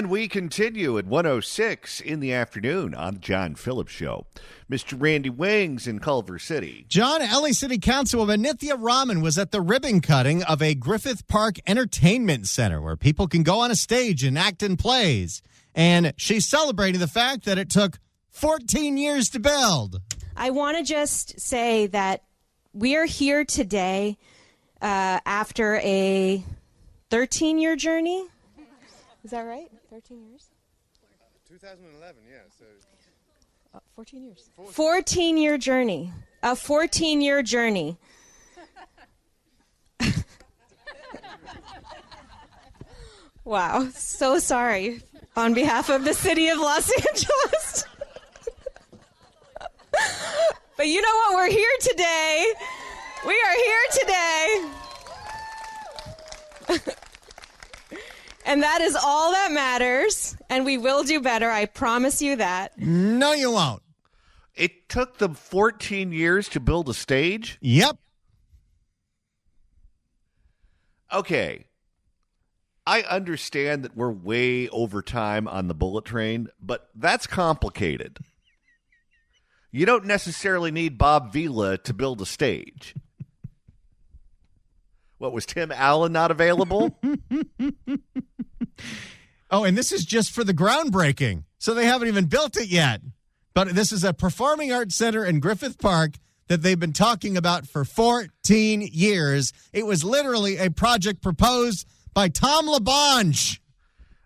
And we continue at 1:06 in the afternoon on the John Phillips Show. Mr. Randy Wings in Culver City. John, LA City Councilwoman Nithya Raman was at the ribbon cutting of a Griffith Park Entertainment Center where people can go on a stage and act in plays. And she's celebrating the fact that it took 14 years to build. I want to just say that we are here today after a 13-year journey. Is that right? 13 years? 2011, yeah. So 14 years. 14-year journey. A 14-year journey. Wow. So sorry on behalf of the city of Los Angeles. But you know what? We're here today. We are here today. And that is all that matters. And we will do better. I promise you that. No, you won't. It took them 14 years to build a stage? Yep. Okay. I understand that we're way over time on the bullet train, but that's complicated. You don't necessarily need Bob Vila to build a stage. What, was Tim Allen not available? Oh, and this is just for the groundbreaking. So they haven't even built it yet. But this is a performing arts center in Griffith Park that they've been talking about for 14 years. It was literally a project proposed by Tom LaBonge.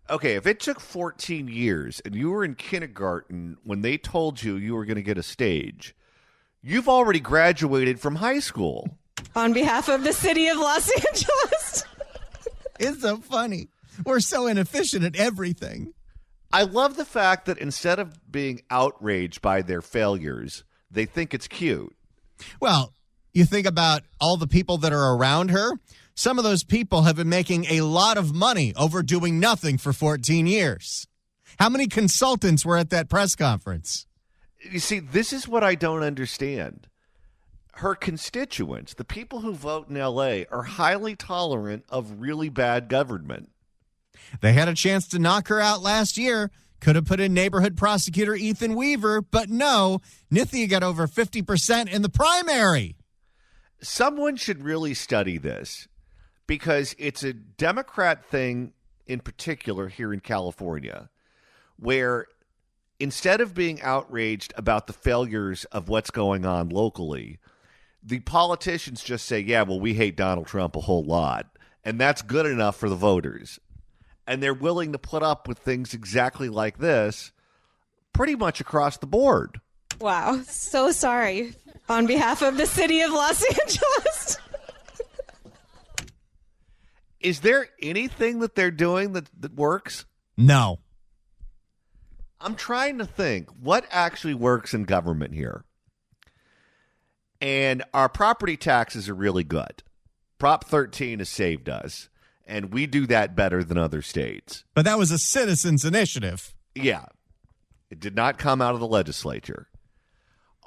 Okay, if it took 14 years and you were in kindergarten when they told you you were going to get a stage, you've already graduated from high school. On behalf of the city of Los Angeles. It's so funny. We're so inefficient at everything. I love the fact that instead of being outraged by their failures, they think it's cute. Well, you think about all the people that are around her. Some of those people have been making a lot of money over doing nothing for 14 years. How many consultants were at that press conference? You see, this is what I don't understand. Her constituents, the people who vote in L.A., are highly tolerant of really bad government. They had a chance to knock her out last year. Could have put in neighborhood prosecutor Ethan Weaver, but no, Nithya got over 50% in the primary. Someone should really study this because it's a Democrat thing in particular here in California, where instead of being outraged about the failures of what's going on locally, the politicians just say, yeah, well, we hate Donald Trump a whole lot, and that's good enough for the voters. And they're willing to put up with things exactly like this pretty much across the board. Wow. So sorry on behalf of the city of Los Angeles. Is there anything that they're doing that works? No. I'm trying to think what actually works in government here. And our property taxes are really good. Prop 13 has saved us. And we do that better than other states. But that was a citizens' initiative. Yeah. It did not come out of the legislature.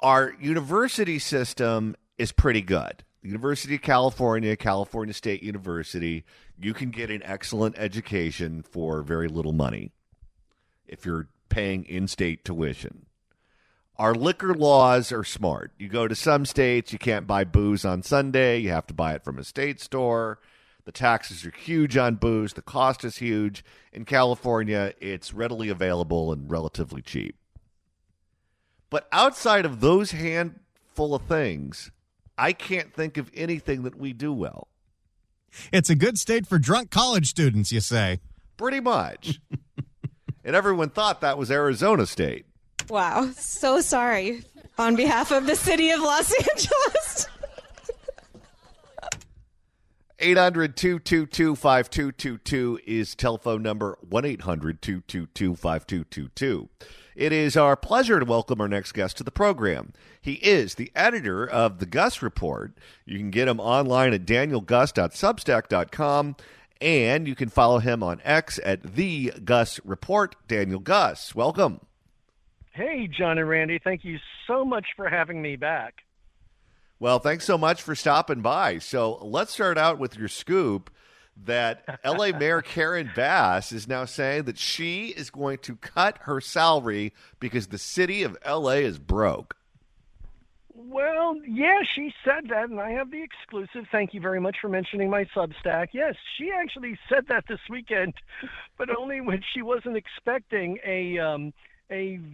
Our university system is pretty good. The University of California, California State University, you can get an excellent education for very little money if you're paying in-state tuition. Our liquor laws are smart. You go to some states, you can't buy booze on Sunday. You have to buy it from a state store. The taxes are huge on booze. The cost is huge. In California, it's readily available and relatively cheap. But outside of those handful of things, I can't think of anything that we do well. It's a good state for drunk college students, you say. Pretty much. And everyone thought that was Arizona State. Wow. So sorry on behalf of the city of Los Angeles. 800-222-5222 is telephone number 1-800-222-5222. It is our pleasure to welcome our next guest to the program. He is the editor of the Guss Report. You can get him online at danielguss.substack.com, and you can follow him on X at the Guss Report. Daniel Guss, welcome. Hey, John and Randy. Thank you so much for having me back. Well, thanks so much for stopping by. So let's start out with your scoop. that LA Mayor Karen Bass is now saying that she is going to cut her salary because the city of LA is broke. Well, yeah, she said that, and I have the exclusive. Thank you very much for mentioning my Substack. Yes, she actually said that this weekend, but only when she wasn't expecting a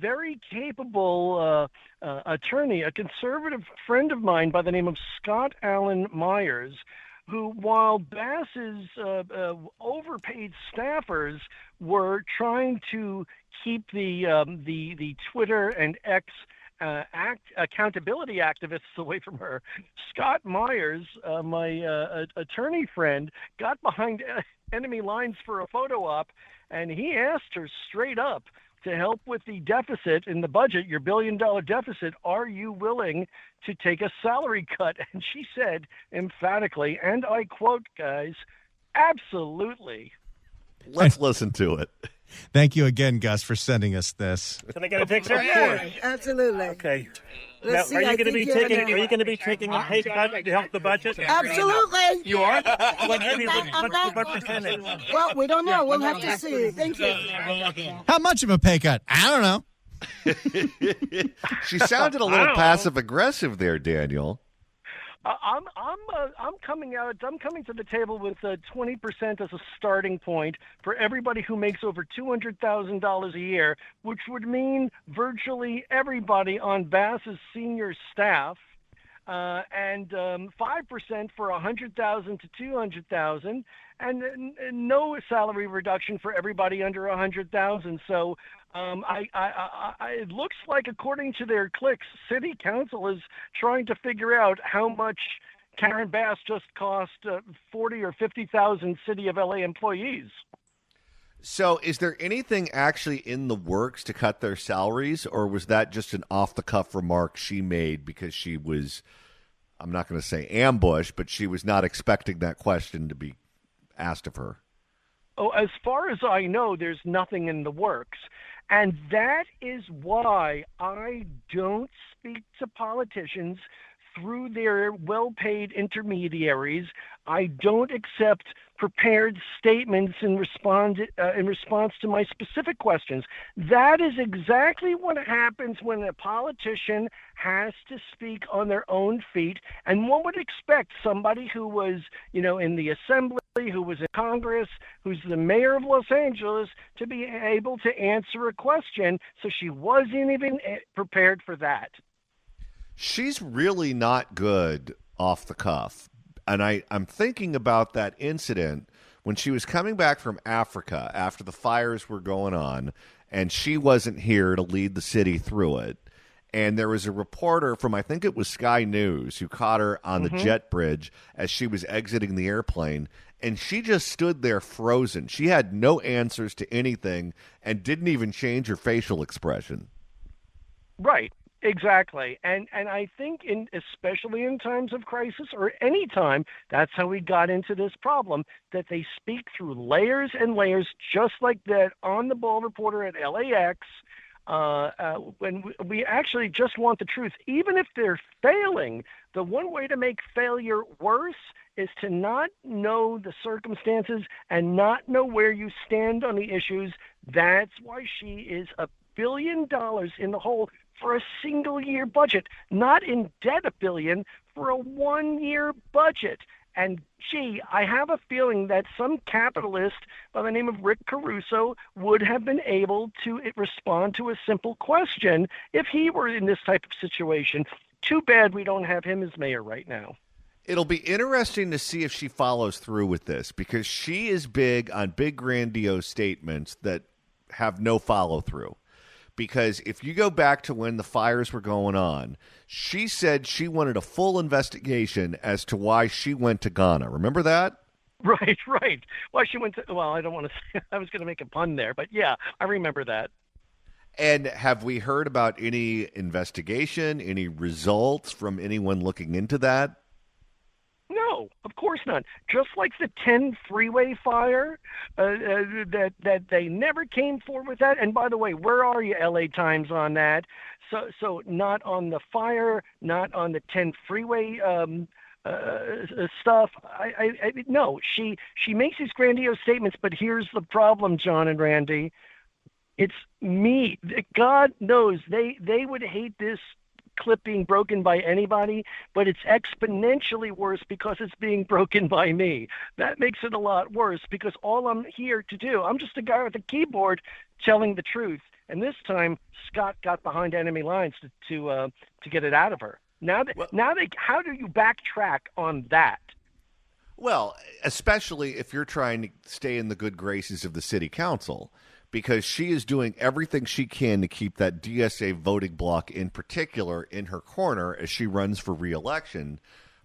very capable attorney, a conservative friend of mine by the name of Scott Allen Myers, who, while Bass's overpaid staffers were trying to keep the Twitter and X accountability activists away from her, Scott Myers, my attorney friend, got behind enemy lines for a photo op, and he asked her straight up to help with the deficit in the budget, your $1 billion deficit. Are you willing to take a salary cut? And she said emphatically, and I quote, guys, absolutely. Let's listen to it. Thank you again, Gus, for sending us this. Can I get a picture? Yeah, absolutely. Okay. Let's Now, see, are I you going to think be you're taking? gonna- Are you going to be taking a pay cut to help the budget? Absolutely. You are. What I'm not- what percentage? Well, we don't know. We'll have to see. Thank you. How much of a pay cut? I don't know. She sounded a little passive aggressive there, Daniel. I'm coming out. I'm coming to the table with 20% as a starting point for everybody who makes over $200,000 a year, which would mean virtually everybody on Bass's senior staff, and 5% for 100,000 to 200,000, and no salary reduction for everybody under 100,000. So. It looks like, according to their clicks, City Council is trying to figure out how much Karen Bass just cost 40 or 50,000 City of LA employees. So is there anything actually in the works to cut their salaries, or was that just an off-the-cuff remark she made because she was, I'm not going to say ambushed, but she was not expecting that question to be asked of her? Oh, as far as I know, there's nothing in the works. And that is why I don't speak to politicians through their well-paid intermediaries. I don't accept prepared statements in response to my specific questions. That is exactly what happens when a politician has to speak on their own feet. And one would expect somebody who was, in the assembly, who was in Congress, who's the mayor of Los Angeles, to be able to answer a question. So she wasn't even prepared for that. She's really not good off the cuff. And I'm thinking about that incident when she was coming back from Africa after the fires were going on, and she wasn't here to lead the city through it. And there was a reporter from, I think it was Sky News, who caught her on the jet bridge as she was exiting the airplane. And she just stood there frozen. She had no answers to anything and didn't even change her facial expression. Right. Exactly. And I think especially in times of crisis or any time, that's how we got into this problem, that they speak through layers and layers, just like that on the ball reporter at LAX, when we actually just want the truth. Even if they're failing, the one way to make failure worse is to not know the circumstances and not know where you stand on the issues. That's why she is $1 billion in the hole for a single year budget, not in debt $1 billion, for a 1-year budget. And gee, I have a feeling that some capitalist by the name of Rick Caruso would have been able to respond to a simple question if he were in this type of situation. Too bad we don't have him as mayor right now. It'll be interesting to see if she follows through with this, because she is big on big grandiose statements that have no follow through. Because if you go back to when the fires were going on, she said she wanted a full investigation as to why she went to Ghana. Remember that? Right. Why she went to, well, I don't want to say, I was going to make a pun there, but yeah, I remember that. And have we heard about any investigation, any results from anyone looking into that? No, of course not. Just like the 10 freeway fire, that they never came forward with that. And by the way, where are you, LA Times, on that? So not on the fire, not on the 10 freeway stuff. No, she makes these grandiose statements, but here's the problem, John and Randy. It's me. God knows they would hate this clip being broken by anybody, but it's exponentially worse because it's being broken by me. That makes it a lot worse because all I'm here to do, I'm just a guy with a keyboard telling the truth. And this time, Scott got behind enemy lines to get it out of her. How do you backtrack on that? Well, especially if you're trying to stay in the good graces of the city council, because she is doing everything she can to keep that DSA voting bloc in particular in her corner as she runs for re-election.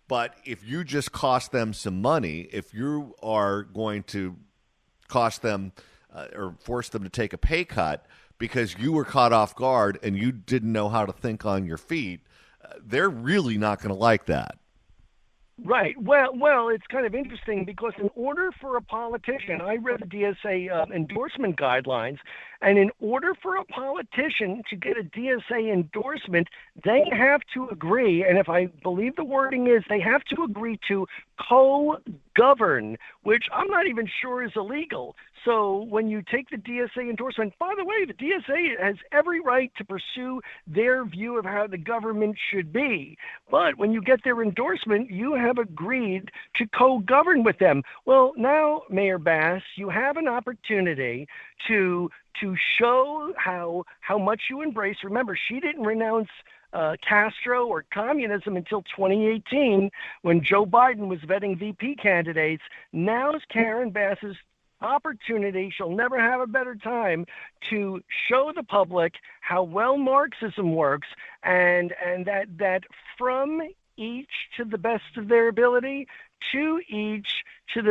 But if you just cost them some money, if you are going to cost them or force them to take a pay cut because you were caught off guard and you didn't know how to think on your feet, they're really not going to like that. Right. Well, it's kind of interesting because in order for a politician, I read the DSA endorsement guidelines, and in order for a politician to get a DSA endorsement, they have to agree, and if I believe the wording is, they have to agree to co-govern, which I'm not even sure is illegal. So when you take the DSA endorsement, by the way, the DSA has every right to pursue their view of how the government should be. But when you get their endorsement, you have agreed to co-govern with them. Well, now, Mayor Bass, you have an opportunity to show how much you embrace. Remember, she didn't renounce Castro or communism until 2018 when Joe Biden was vetting VP candidates. Now's Karen Bass's opportunity. She'll never have a better time to show the public how well Marxism works and that from each to the best of their ability, to each to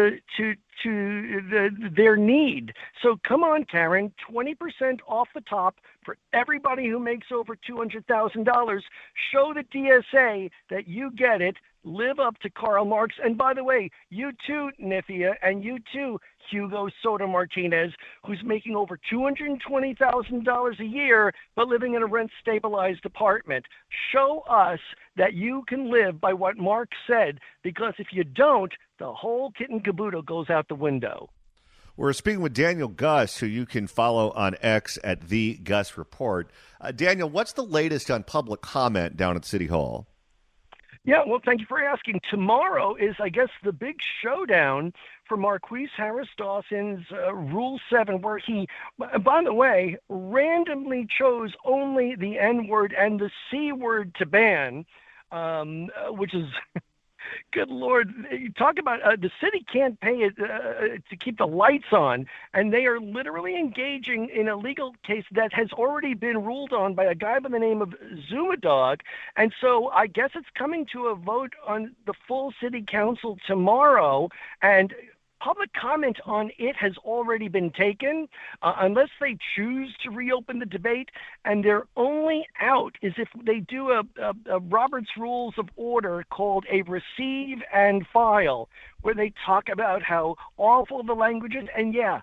their need. So come on, Karen, 20% off the top for everybody who makes over $200,000. Show the DSA that you get it. Live up to Karl Marx. And by the way, you too, Nithya, and you too, Hugo Soto Martinez, who's making over $220,000 a year, but living in a rent-stabilized apartment. Show us that you can live by what Marx said, because if you don't, the whole kit and caboodle goes out the window. We're speaking with Daniel Guss, who you can follow on X at The Guss Report. Daniel, what's the latest on public comment down at City Hall? Yeah, well, thank you for asking. Tomorrow is, I guess, the big showdown for Marquise Harris Dawson's Rule 7, where he, by the way, randomly chose only the N-word and the C-word to ban, which is... Good Lord, you talk about the city can't pay it to keep the lights on, and they are literally engaging in a legal case that has already been ruled on by a guy by the name of Zumadog. And so I guess it's coming to a vote on the full city council tomorrow, and public comment on it has already been taken, unless they choose to reopen the debate, and their only out is if they do a Robert's Rules of Order called a receive and file, where they talk about how awful the language is. And yeah,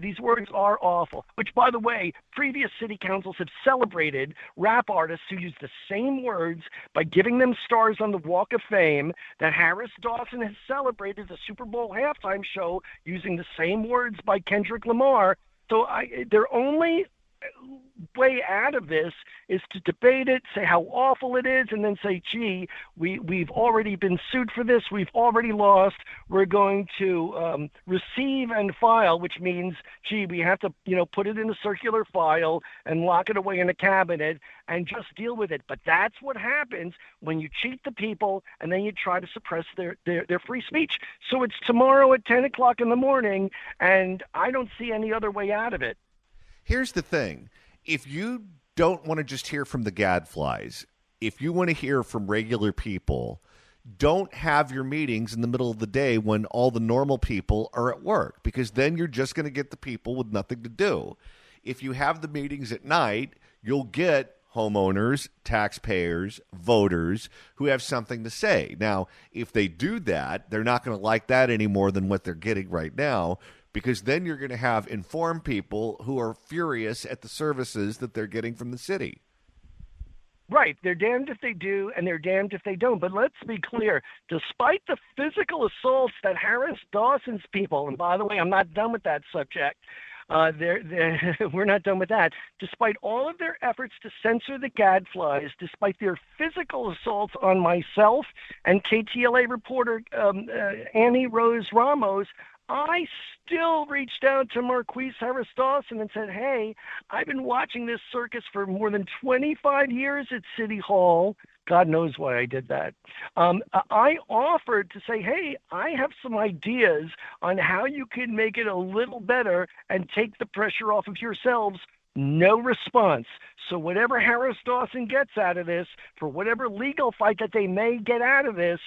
these words are awful, which, by the way, previous city councils have celebrated rap artists who use the same words by giving them stars on the Walk of Fame, that Harris Dawson has celebrated the Super Bowl halftime show using the same words by Kendrick Lamar. So their only way out of this is to debate it, say how awful it is, and then say, gee, we've already been sued for this, we've already lost, we're going to receive and file, which means, gee, we have to put it in a circular file and lock it away in a cabinet and just deal with it. But that's what happens when you cheat the people and then you try to suppress their free speech. So it's tomorrow at 10 o'clock in the morning, and I don't see any other way out of it. Here's the thing. If you don't want to just hear from the gadflies, if you want to hear from regular people, don't have your meetings in the middle of the day when all the normal people are at work, because then you're just going to get the people with nothing to do. If you have the meetings at night, you'll get homeowners, taxpayers, voters who have something to say. Now, if they do that, they're not going to like that any more than what they're getting right now, because then you're going to have informed people who are furious at the services that they're getting from the city. Right. They're damned if they do, and they're damned if they don't. But let's be clear. Despite the physical assaults that harass Dawson's people, and by the way, I'm not done with that subject. We're not done with that. Despite all of their efforts to censor the gadflies, despite their physical assaults on myself and KTLA reporter Annie Rose Ramos, I still reached out to Marquise Harris Dawson and said, hey, I've been watching this circus for more than 25 years at City Hall. God knows why I did that. I offered to say, hey, I have some ideas on how you can make it a little better and take the pressure off of yourselves. No response. So whatever Harris Dawson gets out of this, for whatever legal fight that they may get out of this,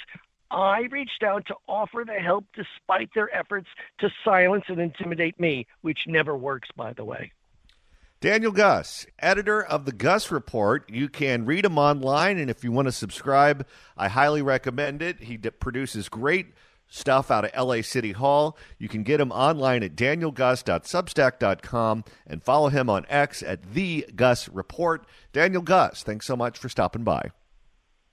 I reached out to offer the help despite their efforts to silence and intimidate me, which never works, by the way. Daniel Guss, editor of the Guss Report. You can read him online, and if you want to subscribe, I highly recommend it. He produces great stuff out of LA City Hall. You can get him online at danielguss.substack.com and follow him on X at The Guss Report. Daniel Guss, thanks so much for stopping by.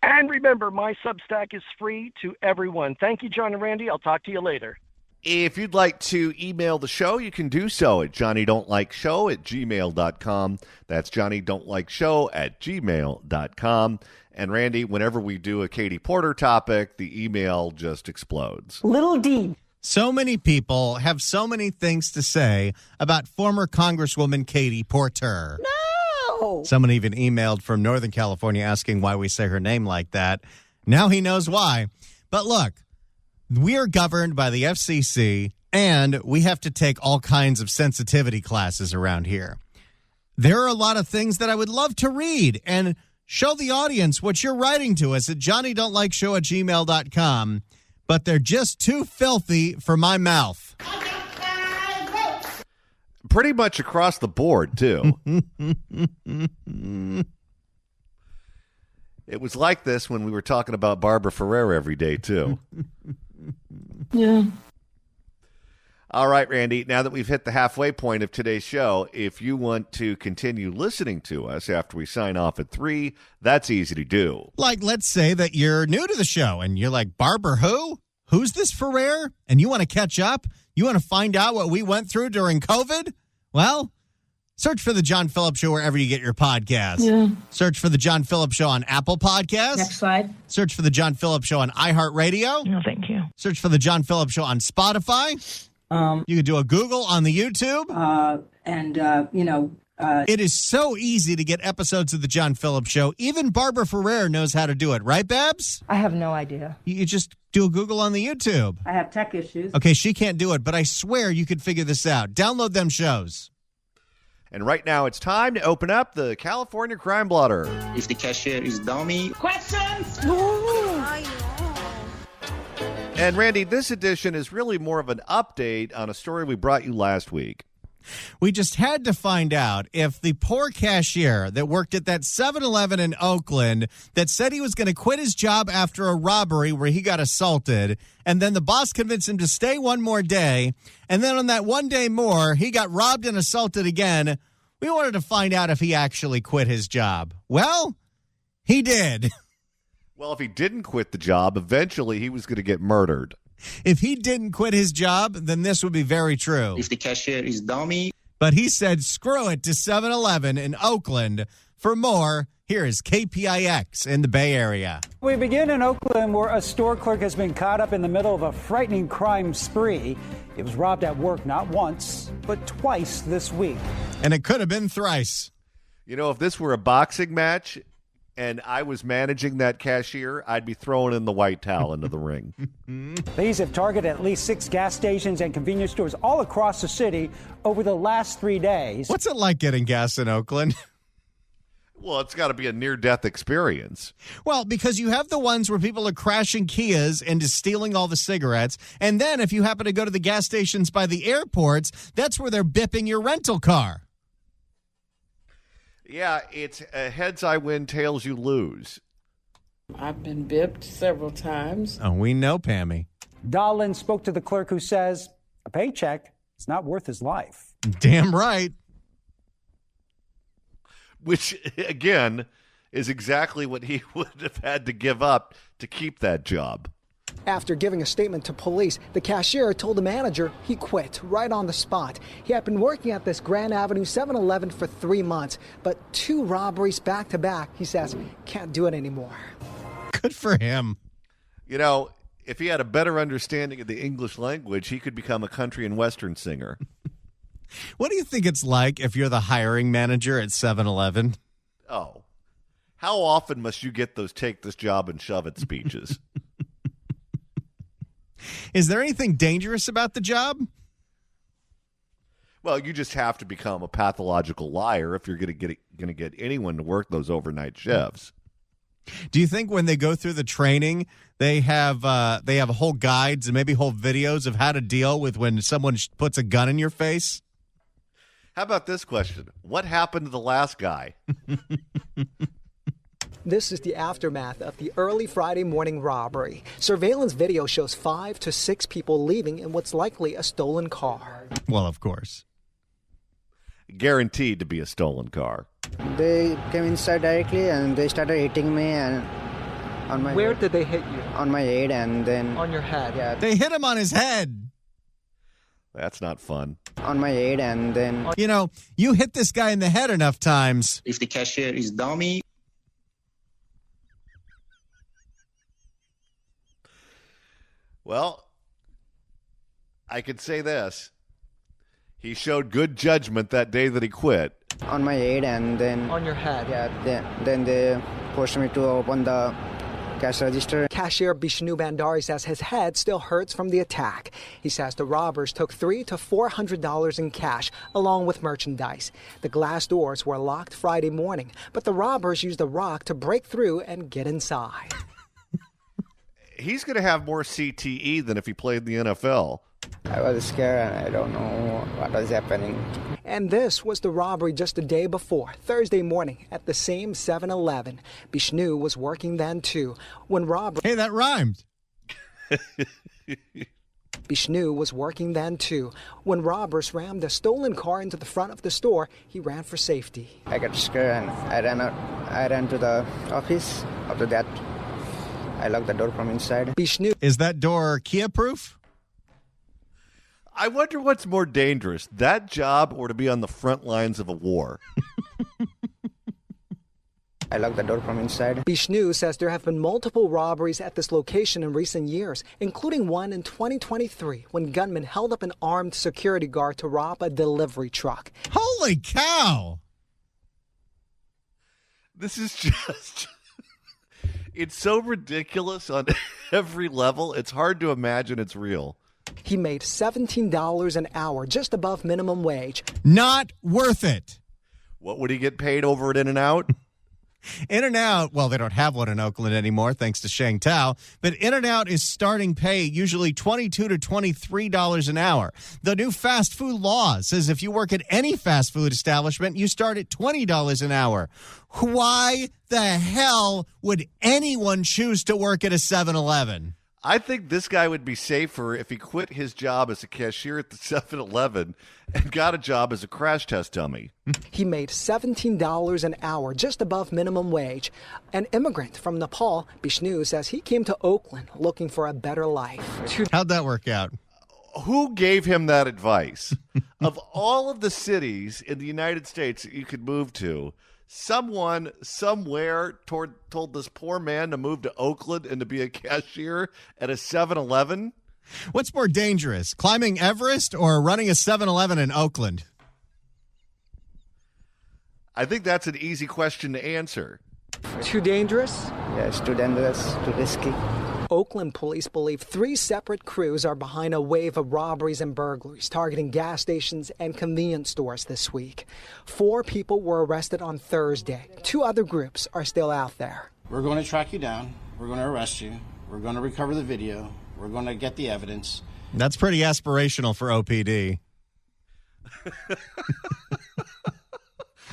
And remember, my Substack is free to everyone. Thank you, John and Randy. I'll talk to you later. If you'd like to email the show, you can do so at johnnydon'tlikeshow@gmail.com. That's johnnydon'tlikeshow@gmail.com. And Randy, whenever we do a Katie Porter topic, the email just explodes. Little D. So many people have so many things to say about former Congresswoman Katie Porter. No. Someone even emailed from Northern California asking why we say her name like that. Now he knows why. But look, we are governed by the FCC, and we have to take all kinds of sensitivity classes around here. There are a lot of things that I would love to read and show the audience what you're writing to us at johnnydon'tlikeshow@gmail.com, but they're just too filthy for my mouth. Pretty much across the board, too. It was like this when we were talking about Barbara Ferrer every day, too. Yeah. All right, Randy, now that we've hit the halfway point of today's show, if you want to continue listening to us after we sign off at 3, that's easy to do. Like, let's say that you're new to the show and you're like, Barbara who? Who's this Ferrer? And you want to catch up? You want to find out what we went through during COVID? Well, search for The John Phillips Show wherever you get your podcasts. Yeah. Search for The John Phillips Show on Apple Podcasts. Next slide. Search for The John Phillips Show on iHeartRadio. No, thank you. Search for The John Phillips Show on Spotify. You can do a Google on the YouTube. It is so easy to get episodes of The John Phillips Show. Even Barbara Ferrer knows how to do it. Right, Babs? I have no idea. You just do a Google on the YouTube. I have tech issues. Okay, she can't do it, but I swear you could figure this out. Download them shows. And right now it's time to open up the California Crime Blotter. If the cashier is dummy. Questions? And Randy, this edition is really more of an update on a story we brought you last week. We just had to find out if the poor cashier that worked at that 7-Eleven in Oakland that said he was going to quit his job after a robbery where he got assaulted, and then the boss convinced him to stay one more day, and then on that one day more, he got robbed and assaulted again. We wanted to find out if he actually quit his job. Well, he did. Well, if he didn't quit the job, eventually he was going to get murdered. If he didn't quit his job, then this would be very true. If the cashier is dummy. But he said screw it to 7-Eleven in Oakland. For more, here is KPIX in the Bay Area. We begin in Oakland, where a store clerk has been caught up in the middle of a frightening crime spree. He was robbed at work not once, but twice this week. And it could have been thrice. You know, if this were a boxing match and I was managing that cashier, I'd be throwing in the white towel into the ring. These have targeted at least 6 gas stations and convenience stores all across the city over the last 3 days. What's it like getting gas in Oakland? Well, it's got to be a near-death experience. Well, because you have the ones where people are crashing Kias and just stealing all the cigarettes. And then if you happen to go to the gas stations by the airports, that's where they're bipping your rental car. Yeah, it's heads I win, tails you lose. I've been bipped several times. Oh, we know, Pammy. Dahlin spoke to the clerk who says a paycheck is not worth his life. Damn right. Which, again, is exactly what he would have had to give up to keep that job. After giving a statement to police, the cashier told the manager he quit right on the spot. He had been working at this Grand Avenue 7-Eleven for 3 months, but 2 robberies back to back, he says, can't do it anymore. Good for him. You know, if he had a better understanding of the English language, he could become a country and western singer. What do you think it's like if you're the hiring manager at 7-Eleven? Oh, how often must you get those take this job and shove it speeches? Is there anything dangerous about the job? Well, you just have to become a pathological liar if you're going to get anyone to work those overnight shifts. Do you think when they go through the training, they have whole guides and maybe whole videos of how to deal with when someone puts a gun in your face? How about this question? What happened to the last guy? This is the aftermath of the early Friday morning robbery. Surveillance video shows 5 to 6 people leaving in what's likely a stolen car. Well, of course. Guaranteed to be a stolen car. They came inside directly and they started hitting me and on my Where head. did they hit you? On my head and then On your head. Yeah, They hit him on his head. That's not fun. on my head and then You know, you hit this guy in the head enough times. If the cashier is dummy, Well, I could say this. He showed good judgment that day that he quit. on my head and then On your head. yeah, then they forced me to open the cash register. Cashier Bishnu Bandari says his head still hurts from the attack. He says the robbers took $300 to $400 in cash, along with merchandise. The glass doors were locked Friday morning, but the robbers used a rock to break through and get inside. He's going to have more CTE than if he played in the NFL. I was scared and I don't know what was happening. And this was the robbery just a day before, Thursday morning, at the same 7-Eleven. Bishnu was working then, too, when robbers... Hey, that rhymed. Bishnu was working then, too. When robbers rammed a stolen car into the front of the store, he ran for safety. I got scared and I ran out. I ran to the office. After that, I locked the door from inside. Bishnu... Is that door Kia-proof? I wonder what's more dangerous, that job or to be on the front lines of a war. I locked the door from inside. Bishnu says there have been multiple robberies at this location in recent years, including one in 2023 when gunmen held up an armed security guard to rob a delivery truck. Holy cow! This is just... It's so ridiculous on every level. It's hard to imagine it's real. He made $17 an hour, just above minimum wage. Not worth it. What would he get paid over at In-N-Out? In-N-Out, well, they don't have one in Oakland anymore, thanks to Shang Tao, but In-N-Out is starting pay usually $22 to $23 an hour. The new fast food law says if you work at any fast food establishment, you start at $20 an hour. Why the hell would anyone choose to work at a 7-Eleven? I think this guy would be safer if he quit his job as a cashier at the 7-Eleven and got a job as a crash test dummy. He made $17 an hour, just above minimum wage. An immigrant from Nepal, Bishnu says he came to Oakland looking for a better life. How'd that work out? Who gave him that advice? Of all of the cities in the United States that you could move to, someone somewhere told this poor man to move to Oakland and to be a cashier at a 7-Eleven? What's more dangerous, climbing Everest or running a 7-Eleven in Oakland? I think that's an easy question to answer. Too dangerous? Yes, too dangerous, too risky. Oakland police believe 3 separate crews are behind a wave of robberies and burglaries targeting gas stations and convenience stores this week. 4 people were arrested on Thursday. 2 other groups are still out there. We're going to track you down. We're going to arrest you. We're going to recover the video. We're going to get the evidence. That's pretty aspirational for OPD.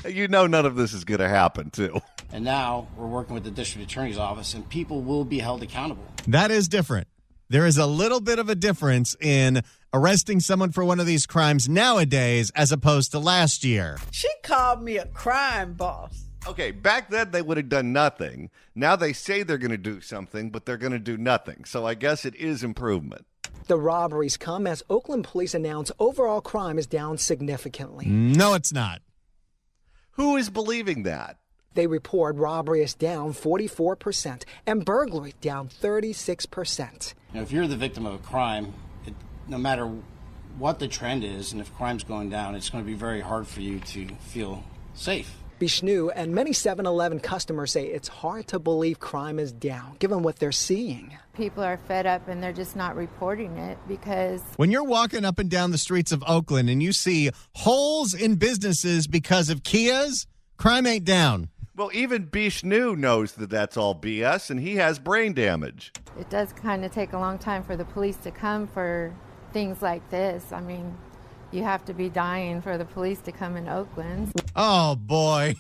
You know none of this is going to happen, too. And now we're working with the district attorney's office, and people will be held accountable. That is different. There is a little bit of a difference in arresting someone for one of these crimes nowadays as opposed to last year. She called me a crime boss. Okay, back then they would have done nothing. Now they say they're going to do something, but they're going to do nothing. So I guess it is improvement. The robberies come as Oakland police announce overall crime is down significantly. No, it's not. Who is believing that? They report robbery is down 44% and burglary down 36%. If you're the victim of a crime, no matter what the trend is, and if crime's going down, it's going to be very hard for you to feel safe. Bishnu and many 7-Eleven customers say it's hard to believe crime is down, given what they're seeing. People are fed up and they're just not reporting it because... When you're walking up and down the streets of Oakland and you see holes in businesses because of Kias, crime ain't down. Well, even Bishnu knows that that's all BS, and he has brain damage. It does kind of take a long time for the police to come for things like this. I mean, you have to be dying for the police to come in Oakland. Oh, boy.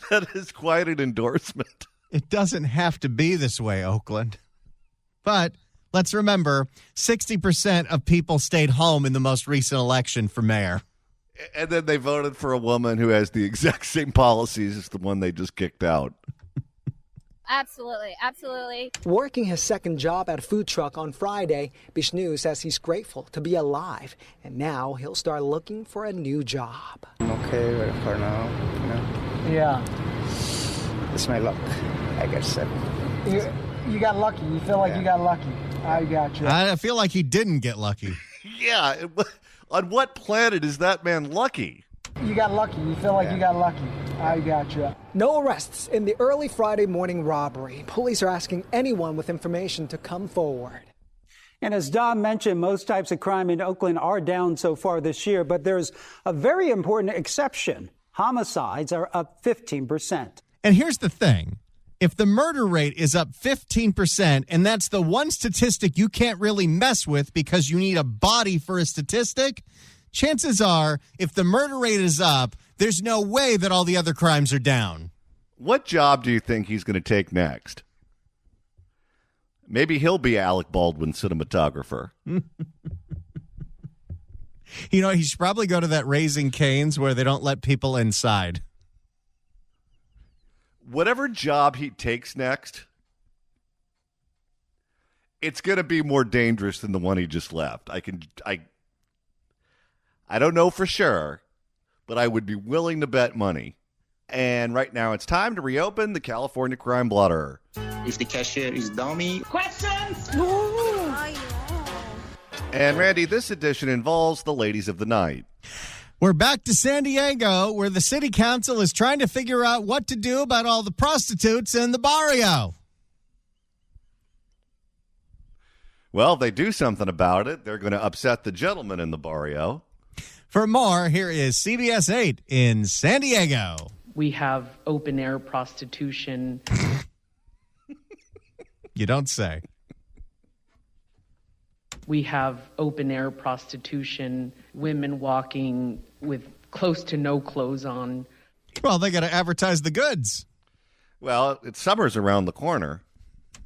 That is quite an endorsement. It doesn't have to be this way, Oakland. But let's remember, 60% of people stayed home in the most recent election for mayor. And then they voted for a woman who has the exact same policies as the one they just kicked out. Absolutely, absolutely. Working his second job at a food truck on Friday, Bishnu says he's grateful to be alive, and now he'll start looking for a new job. I'm okay for now, you know. Yeah. It's my luck, I guess. You got lucky. You feel like you got lucky. I got you. I feel like he didn't get lucky. Yeah. On what planet is that man lucky? You got lucky. You feel like you got lucky. I got you. No arrests in the early Friday morning robbery. Police are asking anyone with information to come forward. And as Dom mentioned, most types of crime in Oakland are down so far this year, but there's a very important exception. Homicides are up 15%. And here's the thing. If the murder rate is up 15%, and that's the one statistic you can't really mess with because you need a body for a statistic, chances are if the murder rate is up, there's no way that all the other crimes are down. What job do you think he's going to take next? Maybe he'll be Alec Baldwin cinematographer. You know, he should probably go to that Raising Cane's where they don't let people inside. Whatever job he takes next, it's going to be more dangerous than the one he just left. I don't know for sure, but I would be willing to bet money. And right now it's time to reopen the California Crime Blotter. If the cashier is dummy. Questions? And Randy, this edition involves the ladies of the night. We're back to San Diego, where the city council is trying to figure out what to do about all the prostitutes in the barrio. Well, if they do something about it, they're going to upset the gentlemen in the barrio. For more, here is CBS 8 in San Diego. We have open-air prostitution. You don't say. We have open-air prostitution, women walking with close to no clothes on. Well, they got to advertise the goods. Well, summer's around the corner.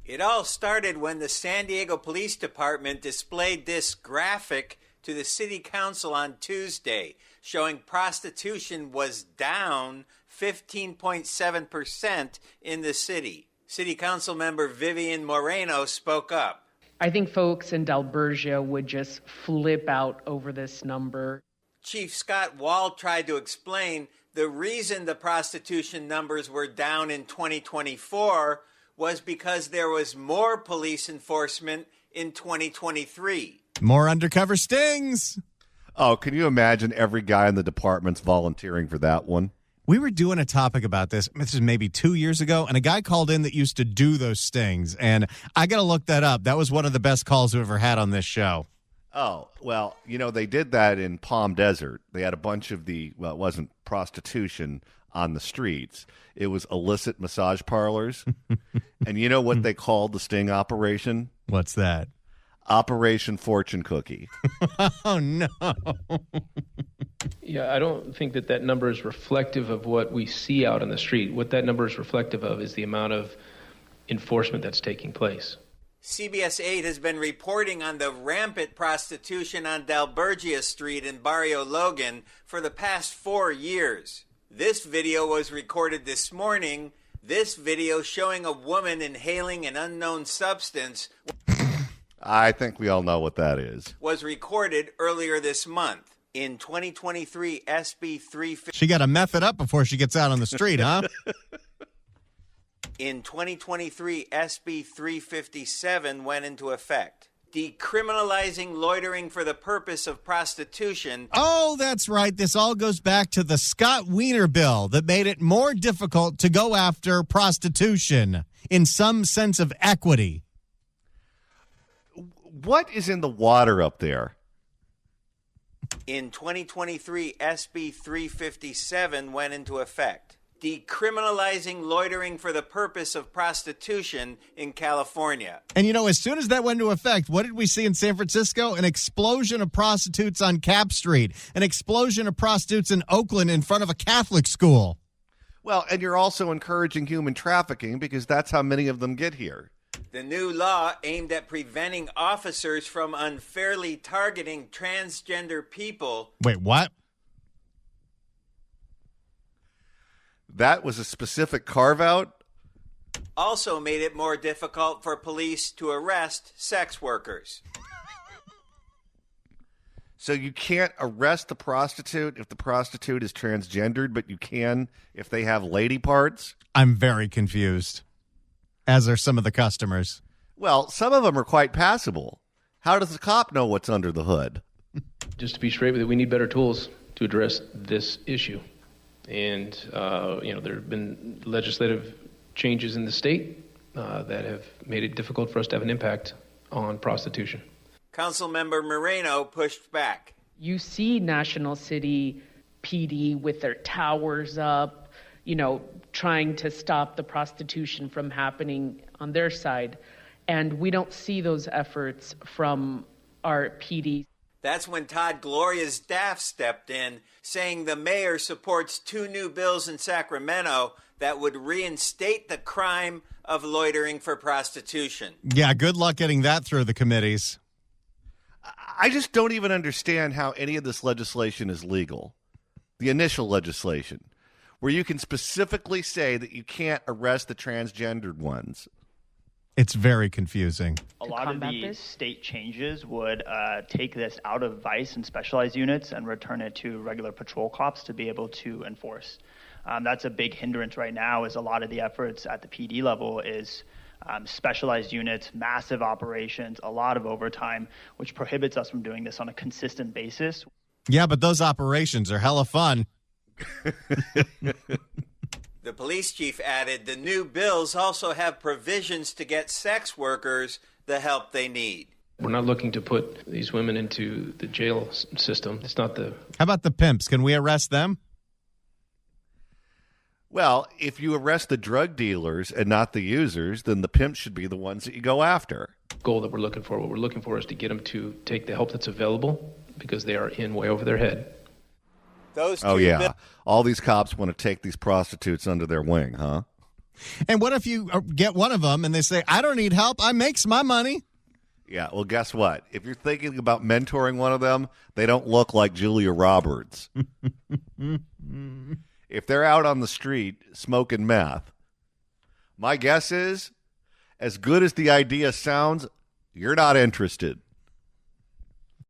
It all started when the San Diego Police Department displayed this graphic to the city council on Tuesday, showing prostitution was down 15.7% in the city. City council member Vivian Moreno spoke up. I think folks in Dalbergia would just flip out over this number. Chief Scott Wall tried to explain the reason the prostitution numbers were down in 2024 was because there was more police enforcement in 2023. More undercover stings. Oh, can you imagine every guy in the department's volunteering for that one? We were doing a topic about this. This is maybe 2 years ago, and a guy called in that used to do those stings. And I got to look that up. That was one of the best calls we've ever had on this show. Oh, well, you know, they did that in Palm Desert. They had a bunch of it wasn't prostitution on the streets. It was illicit massage parlors. And you know what they called the sting operation? What's that? Operation Fortune Cookie. Oh, no. Yeah, I don't think that number is reflective of what we see out on the street. What that number is reflective of is the amount of enforcement that's taking place. CBS 8 has been reporting on the rampant prostitution on Dalbergia Street in Barrio Logan for the past 4 years. This video was recorded this morning. This video showing a woman inhaling an unknown substance I think we all know what that is. was recorded earlier this month. In 2023, SB 350. She got to meth it up before she gets out on the street, huh? In 2023, SB 357 went into effect, decriminalizing loitering for the purpose of prostitution. Oh, that's right. This all goes back to the Scott Wiener bill that made it more difficult to go after prostitution in some sense of equity. What is in the water up there? In 2023, SB 357 went into effect, decriminalizing loitering for the purpose of prostitution in California. And, as soon as that went into effect, what did we see in San Francisco? An explosion of prostitutes on Cap Street, an explosion of prostitutes in Oakland in front of a Catholic school. Well, and you're also encouraging human trafficking because that's how many of them get here. The new law aimed at preventing officers from unfairly targeting transgender people. Wait, what? That was a specific carve-out? Also made it more difficult for police to arrest sex workers. So you can't arrest the prostitute if the prostitute is transgendered, but you can if they have lady parts? I'm very confused, as are some of the customers. Well, some of them are quite passable. How does the cop know what's under the hood? Just to be straight with it, we need better tools to address this issue. And, there have been legislative changes in the state that have made it difficult for us to have an impact on prostitution. Councilmember Moreno pushed back. You see National City PD with their towers up, trying to stop the prostitution from happening on their side. And we don't see those efforts from our PD. That's when Todd Gloria's staff stepped in, saying the mayor supports 2 new bills in Sacramento that would reinstate the crime of loitering for prostitution. Yeah, good luck getting that through the committees. I just don't even understand how any of this legislation is legal. The initial legislation, where you can specifically say that you can't arrest the transgendered ones. It's very confusing. A lot of the state changes would take this out of vice and specialized units and return it to regular patrol cops to be able to enforce. That's a big hindrance right now, is a lot of the efforts at the PD level is specialized units, massive operations, a lot of overtime, which prohibits us from doing this on a consistent basis. Yeah, but those operations are hella fun. The police chief added the new bills also have provisions to get sex workers the help they need. We're not looking to put these women into the jail system. It's not the... How about the pimps? Can we arrest them? Well, if you arrest the drug dealers and not the users, then the pimps should be the ones that you go after. Goal that we're looking for. What we're looking for is to get them to take the help that's available because they are in way over their head. Oh, yeah. All these cops want to take these prostitutes under their wing, huh? And what if you get one of them and they say, I don't need help, I makes my money? Yeah, well, guess what? If you're thinking about mentoring one of them, they don't look like Julia Roberts. If they're out on the street smoking meth, my guess is, as good as the idea sounds, you're not interested.